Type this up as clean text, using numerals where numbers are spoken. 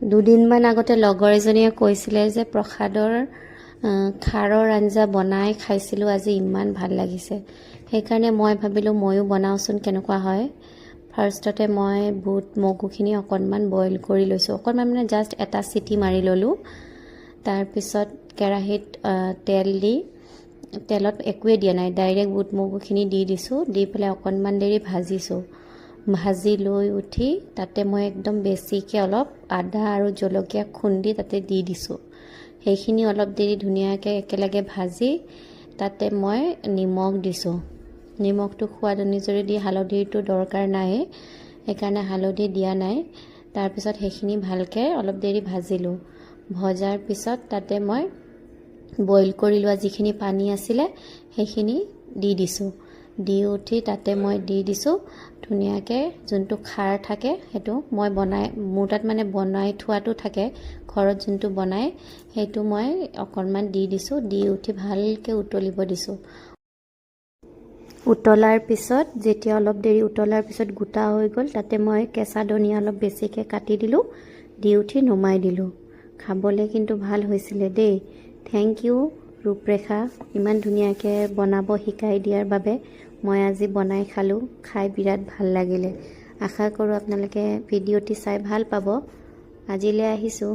দুদিনমান আগতে লগৰ এজনীয়ে কৈছিলে যে প্ৰসাদৰ খাৰৰ আঞ্জা বনাই খাইছিলোঁ, আজি ইমান ভাল লাগিছে। সেইকাৰণে মই ভাবিলোঁ ময়ো বনাওঁচোন কেনেকুৱা হয়। ফাৰ্ষ্টতে মই বুট মগুখিনি অকণমান বইল কৰি লৈছোঁ, অকণমান মানে জাষ্ট এটা চিটি মাৰি ল'লোঁ। তাৰপিছত কেৰাহীত তেল দি, তেলত একোৱে দিয়া নাই, ডাইৰেক্ট বুট মগুখিনি দি দিছোঁ, দি পেলাই অকণমান দেৰি ভাজিছোঁ। ভাজি লৈ উঠি তাতে মই একদম বেছিকৈ অলপ আদা আৰু জলকীয়া খুন্দি তাতে দি দিছোঁ। সেইখিনি অলপ দেৰি ধুনীয়াকৈ একেলগে ভাজি তাতে মই নিমখ দিছোঁ। নিমখটো সোৱাদ অনুযায়ী দি, হালধিটো দৰকাৰ নাই, সেইকাৰণে হালধি দিয়া নাই। তাৰপিছত সেইখিনি ভালকৈ অলপ দেৰি ভাজিলোঁ। ভজাৰ পিছত তাতে মই বইল কৰি লোৱা যিখিনি পানী আছিলে সেইখিনি দি দিছোঁ। দি উঠি তাতে মই দি দিছোঁ ধুনীয়াকৈ যোনটো খাৰ থাকে সেইটো মই মোৰ তাত মানে বনাই থোৱাটো থাকে, ঘৰত যোনটো বনাই সেইটো মই অকণমান দি দিছোঁ। দি উঠি ভালকৈ উতলিব দিছোঁ। উতলাৰ পিছত যেতিয়া অলপ দেৰি উতলাৰ পিছত গোটা হৈ গ'ল, তাতে মই কেঁচা ধনিয়া অলপ বেছিকৈ কাটি দিলোঁ, দি উঠি নমাই দিলোঁ। খাবলৈ কিন্তু ভাল হৈছিলে দেই। থেংক ইউ ৰূপৰেখা, ইমান ধুনীয়াকৈ বনাব শিকাই দিয়াৰ বাবে। মই আজি বনাই খালোঁ, খাই বিৰাট ভাল লাগিলে। আশা কৰোঁ আপোনালোকে ভিডিঅ'টি চাই ভাল পাব। আজিলৈ আহিছোঁ।